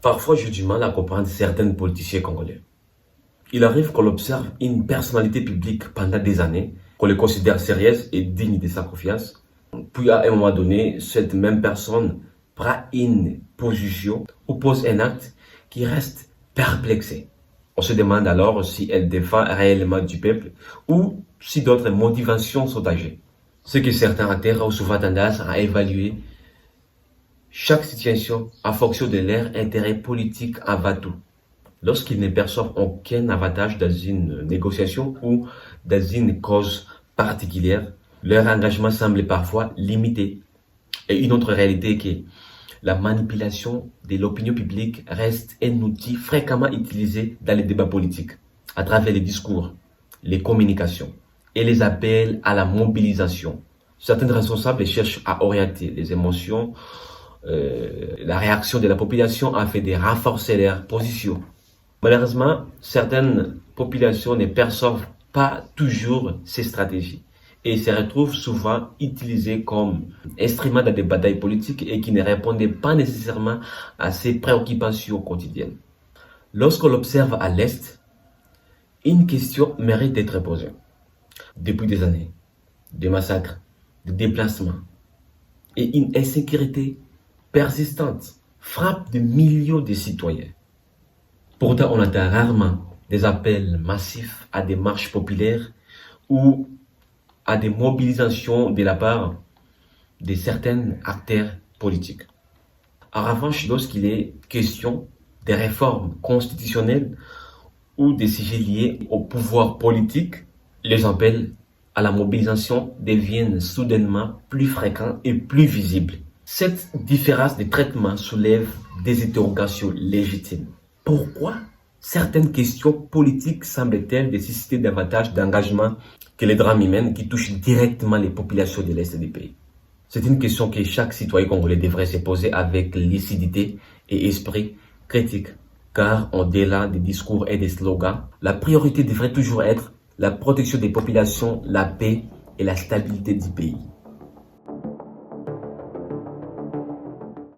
Parfois, j'ai du mal à comprendre certains politiciens congolais. Il arrive qu'on observe une personnalité publique pendant des années, qu'on les considère sérieuse et digne de sa confiance. Puis à un moment donné, cette même personne prend une position ou pose un acte qui reste perplexé. On se demande alors si elle défend réellement du peuple ou si d'autres motivations sont âgées. Ce que certains acteurs ont souvent tendance à évaluer chaque situation en fonction de leur intérêt politique avant tout. Lorsqu'ils ne perçoivent aucun avantage dans une négociation ou dans une cause particulière, leur engagement semble parfois limité. Et une autre réalité est que la manipulation de l'opinion publique reste un outil fréquemment utilisé dans les débats politiques, à travers les discours, les communications et les appels à la mobilisation. Certains responsables cherchent à orienter les émotions, la réaction de la population afin de renforcer leur position. Malheureusement, certaines populations ne perçoivent pas toujours ces stratégies et se retrouvent souvent utilisées comme instruments dans des batailles politiques et qui ne répondent pas nécessairement à ces préoccupations quotidiennes. Lorsqu'on l'observe à l'Est, une question mérite d'être posée. Depuis des années, des massacres, des déplacements et une insécurité persistante frappe de millions de citoyens. Pourtant, on entend rarement des appels massifs à des marches populaires ou à des mobilisations de la part de certains acteurs politiques. En revanche, lorsqu'il est question des réformes constitutionnelles ou des sujets liés au pouvoir politique, les appels à la mobilisation deviennent soudainement plus fréquents et plus visibles. Cette différence de traitement soulève des interrogations légitimes. Pourquoi certaines questions politiques semblent-elles nécessiter davantage d'engagement que les drames humains qui touchent directement les populations de l'Est du pays? C'est une question que chaque citoyen congolais devrait se poser avec lucidité et esprit critique. Car au-delà des discours et des slogans, la priorité devrait toujours être la protection des populations, la paix et la stabilité du pays.